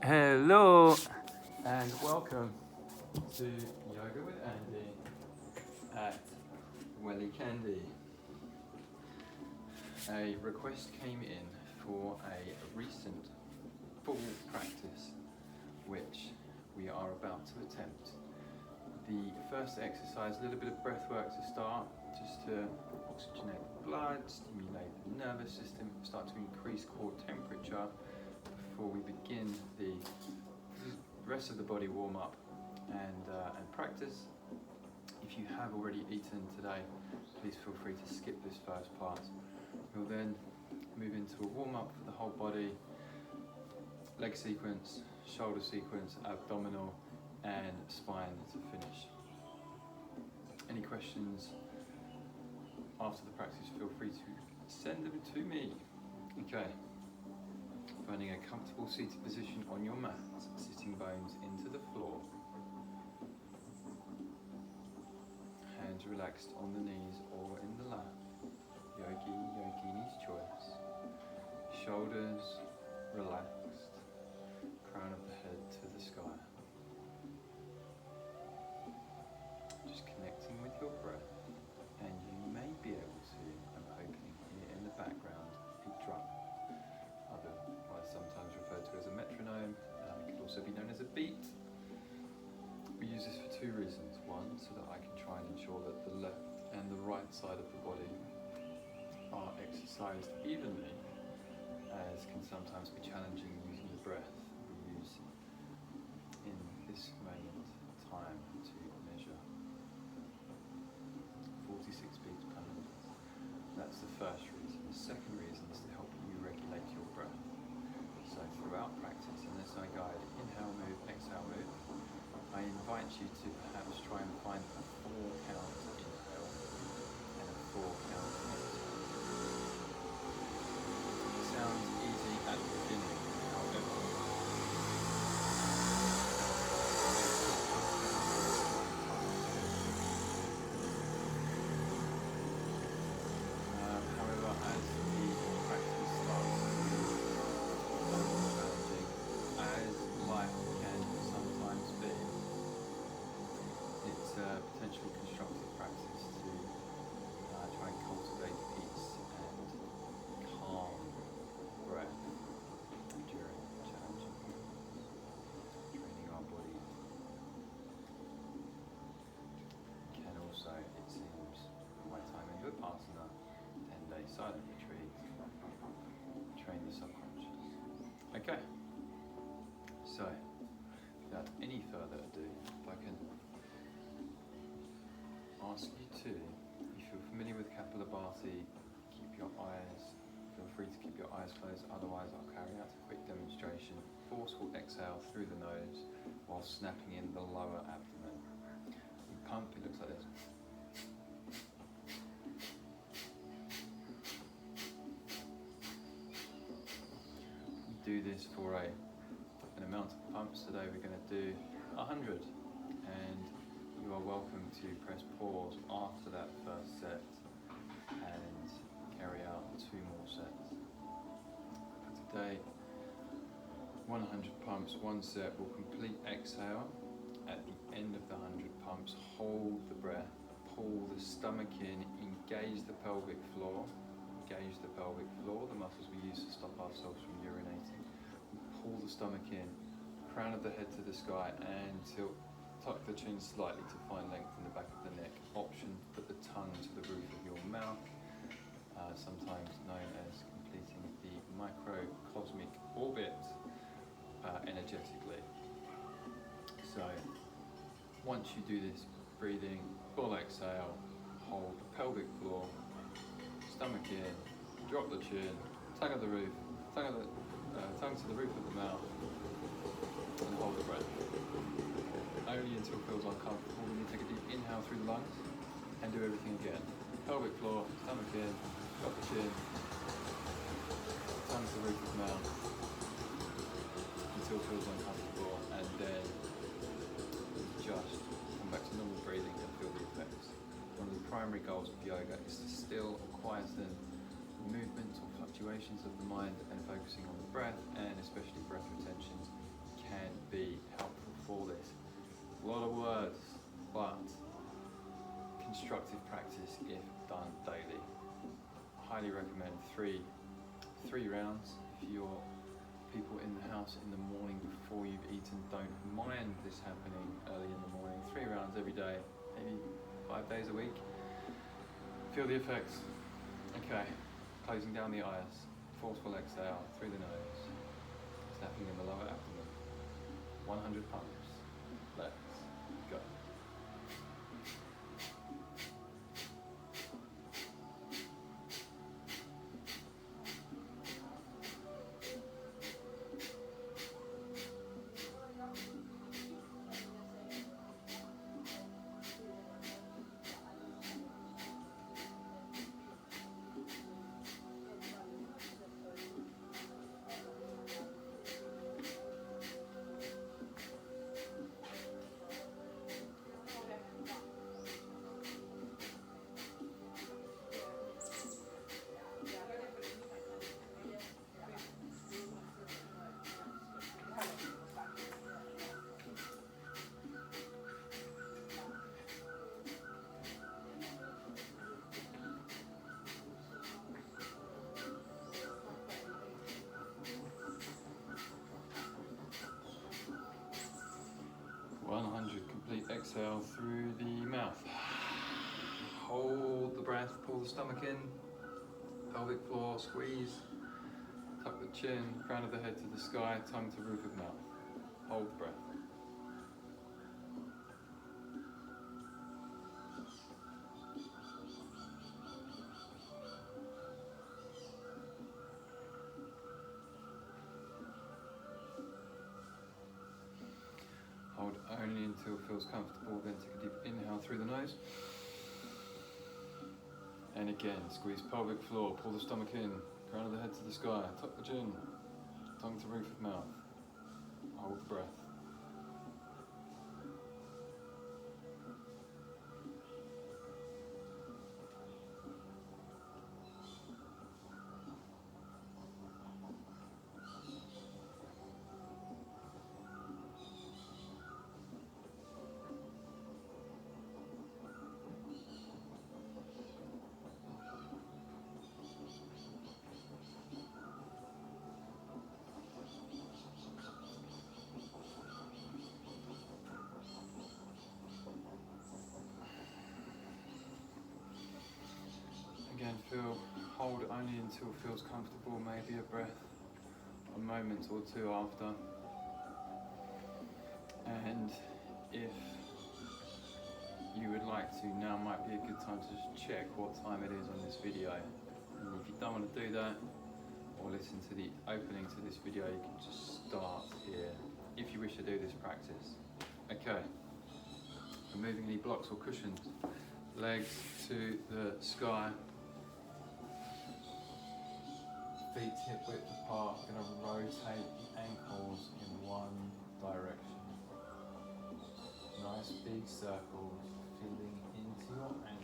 Hello and welcome to Yoga with Andy at Welly Candy. A request came in for a recent full practice which we are about to attempt. The first exercise, a little bit of breath work to start, just to oxygenate the blood, stimulate the nervous system, start to increase core temperature before we begin the rest of the body warm up and practice. If you have already eaten today, please feel free to skip this first part. We'll then move into a warm up for the whole body, leg sequence, shoulder sequence, abdominal and spine to finish. Any questions after the practice, feel free to send them to me. Okay. Finding a comfortable seated position on your mat, sitting bones into the floor. Hands relaxed on the knees or in the lap. Yogi, yogini's choice. Shoulders relaxed. Crown of the head to the sky. Just connecting with your breath. And you may be able to, I'm hoping, hear in the background a drum. Otherwise sometimes referred to as a metronome. It could also be known as a beat. We use this for two reasons. One, so that I can try and ensure that the left and the right side of the body are exercised evenly, as can sometimes be challenging using the breath. We use in this moment time to measure 46 beats per minute. That's the first reason. The second reason is to help you regulate your breath. So throughout practice, unless I guide inhale, move, exhale, move, I invite you to perhaps try and find a 4-count inhale and a 4-count exhale. It sounds easy at the beginning, however, as the practice starts to become more challenging, as life can sometimes be, it's a potentially constructive practice to try and cultivate peace and calm breath during challenging moments, training our body. Can also, it seems, from my time in Vipassana, 10-day silent retreat, train the subconscious. Okay, so without any further ado, if I can ask you to, if you're familiar with Kapalabhati, feel free to keep your eyes closed, otherwise I'll carry out a quick demonstration. Forceful exhale through the nose while snapping in the lower abdomen. You pump, it looks like this. Do this for an amount of pumps. Today we're going to do 100, and you are welcome to press pause after that first set and carry out 2 more sets. For today, 100 pumps, 1 set. Will complete exhale. At the end of the 100 pumps, hold the breath, pull the stomach in, engage the pelvic floor. Engage the pelvic floor, the muscles we use to stop ourselves from urinating. Pull the stomach in, crown of the head to the sky, and tilt. Tuck the chin slightly to find length in the back of the neck. Option, put the tongue to the roof of your mouth, sometimes known as completing the microcosmic orbit energetically. So, once you do this breathing, full exhale, hold the pelvic floor, stomach in, drop the chin, tongue to the roof of the mouth, and hold the breath. Only until it feels uncomfortable. Then you take a deep inhale through the lungs and do everything again. Pelvic floor, stomach in, drop the chin, tongue to the roof of the mouth until it feels uncomfortable, and then just come back to normal breathing and feel the effects. One of the primary goals of yoga is to still or quieten movements or fluctuations of the mind and focusing on the breath, and especially breath retention practice if done daily. Highly recommend three rounds. If you're people in the house in the morning before you've eaten, don't mind this happening early in the morning. 3 rounds every day, maybe 5 days a week. Feel the effects. Okay, closing down the eyes. Forceful exhale through the nose. Snapping in the lower abdomen. 100 pumps. Let's go. Complete exhale through the mouth. Hold the breath, pull the stomach in, pelvic floor, squeeze, tuck the chin, crown of the head to the sky, tongue to roof of mouth. Hold the breath. Hold only until it feels comfortable, then take a deep inhale through the nose. And again, squeeze pelvic floor, pull the stomach in, crown of the head to the sky, tuck the chin, tongue to roof of mouth. Hold the breath. Again, hold only until it feels comfortable, maybe a breath, a moment or two after. And if you would like to, now might be a good time to just check what time it is on this video. And if you don't want to do that, or listen to the opening to this video, you can just start here, if you wish to do this practice. Okay, removing any blocks or cushions, legs to the sky. Feet hip width apart, going to rotate the ankles in one direction. Nice big circles, feeling into your ankle.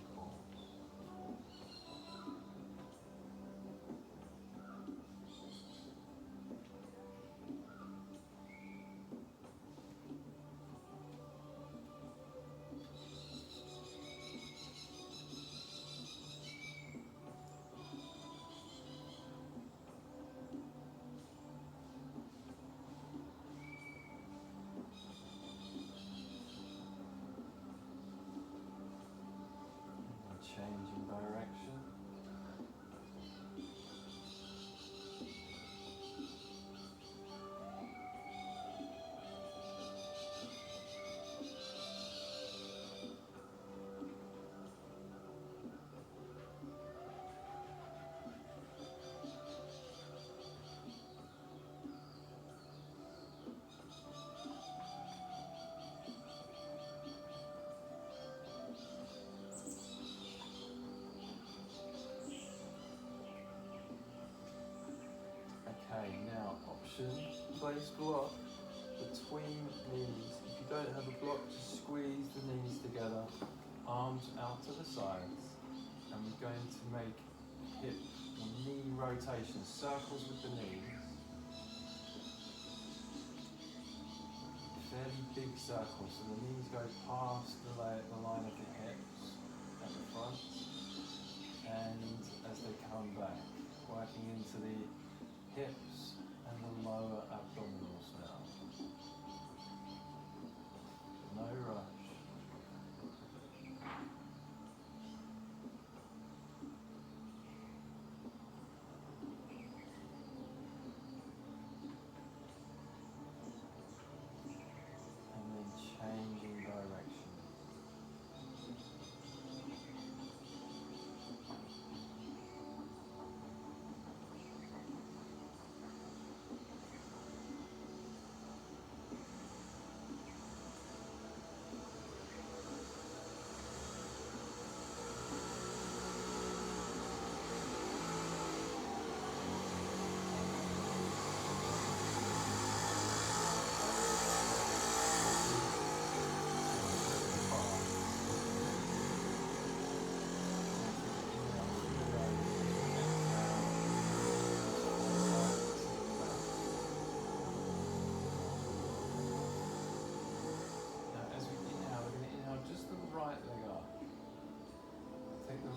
Changing direction. Okay, now option, place block between knees. If you don't have a block, just squeeze the knees together, arms out to the sides, and we're going to make hip or knee rotations, circles with the knees. Fairly big circles, so the knees go past the line of the hips at the front. And as they come back, working into the hips and the lower abdominals now. No rush. And then changing direction.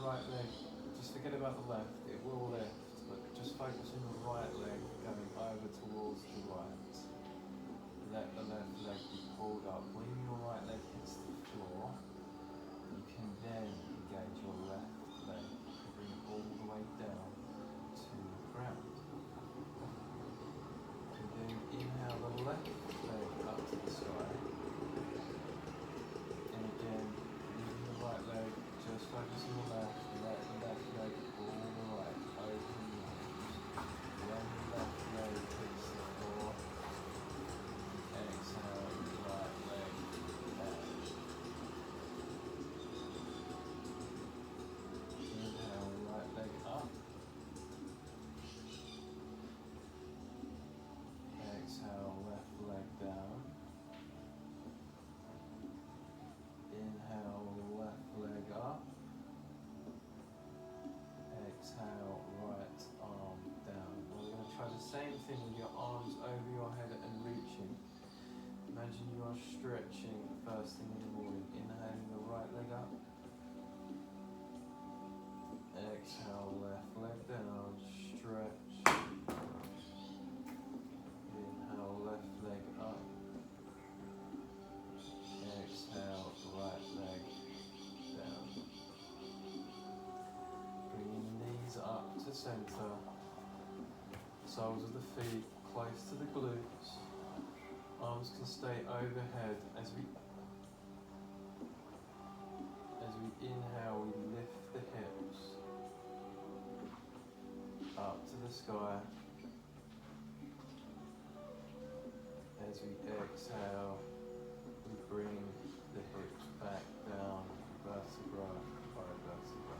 Right leg, just forget about the left, it will lift, but just focus on the right leg going over towards the right. Let the left leg be pulled up. When your right leg hits the floor, you can then engage your left leg and bring it all the way down to the ground. And then inhale the left leg up to the sky. And again, using the right leg, just focus on the left, let the left leg all the way over the arms. When the left leg hits the floor, exhale the right leg down. Inhale, right leg up. Exhale, left leg down. Inhale, left leg up. Exhale, right arm down. We're going to try the same thing with your arms over your head and reaching. Imagine you are stretching first thing in the morning. Inhaling the right leg up. Exhale, left leg down. Stretch. Inhale, left leg up. Exhale, right leg down. Bringing the knees up to center. Soles of the feet close to the glutes. Arms can stay overhead as we inhale, we lift the hips up to the sky. As we exhale, we bring the hips back down, vertebra by vertebra.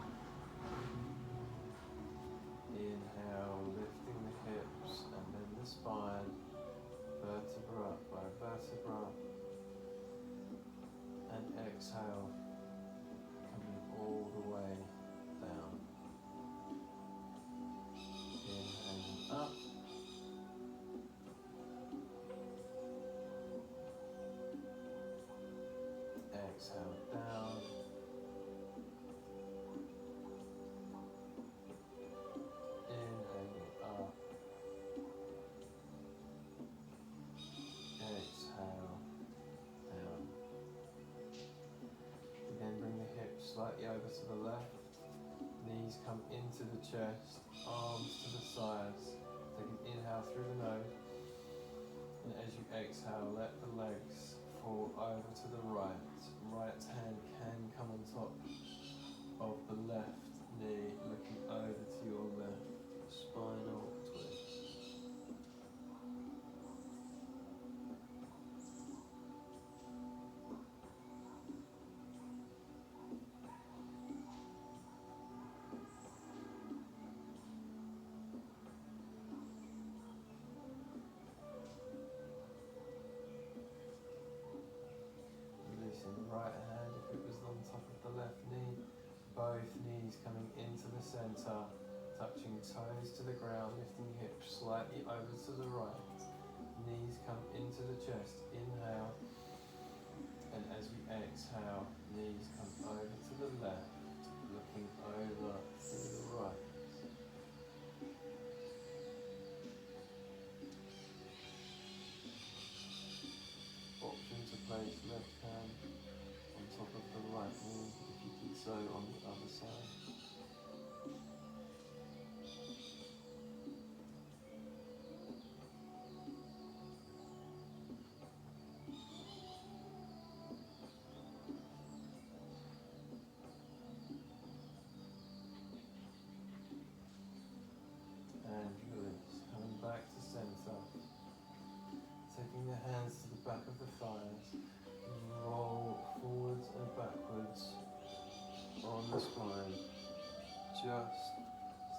Inhale, lifting the hips and then the spine, vertebra by vertebra. And exhale, coming all the way down. Inhaling up. Exhale down. Inhaling up. Exhale down. Again, bring the hips slightly over to the left. Knees come into the chest. Arms to the sides. Take an inhale through the nose. And as you exhale, let the legs fall over to the right. Right hand can come on top of the left knee, looking over to your left spinal twist. Releasing the right hand if it was on top of the left knee. Both knees coming into the center, touching toes to the ground, lifting hips slightly over to the right. Knees come into the chest. Inhale. And as we exhale, knees come over to the left, looking over to the so on the other side. And release. Coming back to center. Taking the hands to the back of the thighs. Roll forwards and backwards on the spine. Just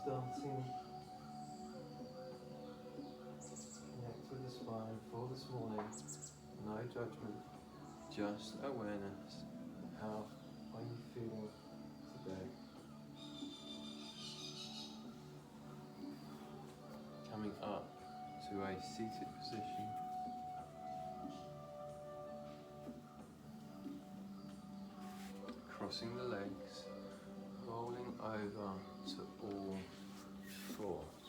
starting. Connect with the spine for this morning. No judgment. Just awareness. How are you feeling today? Coming up to a seated position. Crossing the legs, rolling over to all fours.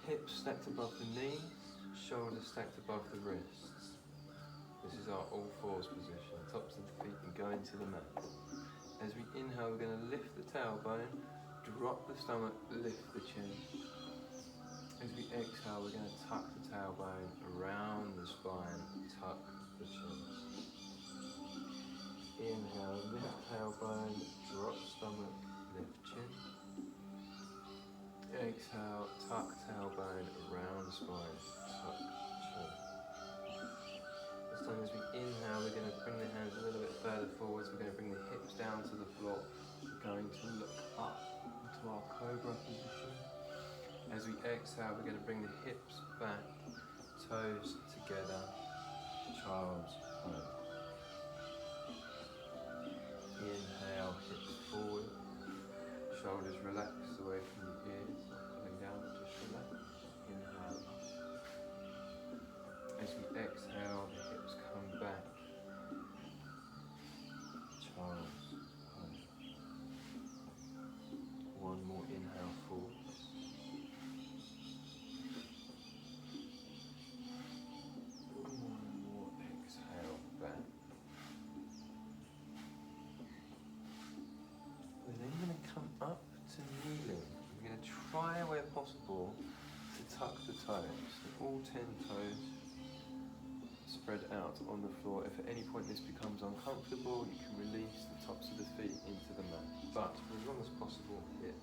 Hips stacked above the knees, shoulders stacked above the wrists. This is our all fours position, tops of the feet and going to the mat. As we inhale, we're going to lift the tailbone, drop the stomach, lift the chin. As we exhale, we're going to tuck the tailbone around the spine, tuck the chin. Inhale, lift tailbone, drop stomach, lift chin. Exhale, tuck tailbone around spine, tuck chin. This time as we inhale, we're going to bring the hands a little bit further forwards. We're going to bring the hips down to the floor. We're going to look up into our cobra position. As we exhale, we're going to bring the hips back, toes together, child's pose. Inhale, hips forward, shoulders relaxed away from the ears, not pulling down, just relax. Inhale up. As we exhale, the hips come back, child's pose. One more inhale forward. Up to kneeling. We're going to try where possible to tuck the toes. So all 10 toes spread out on the floor. If at any point this becomes uncomfortable, you can release the tops of the feet into the mat. But for as long as possible here.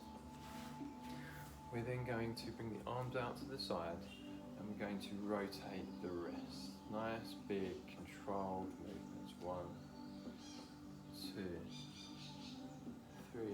We're then going to bring the arms out to the side and we're going to rotate the wrists. Nice, big, controlled movements. 1, 2, 3,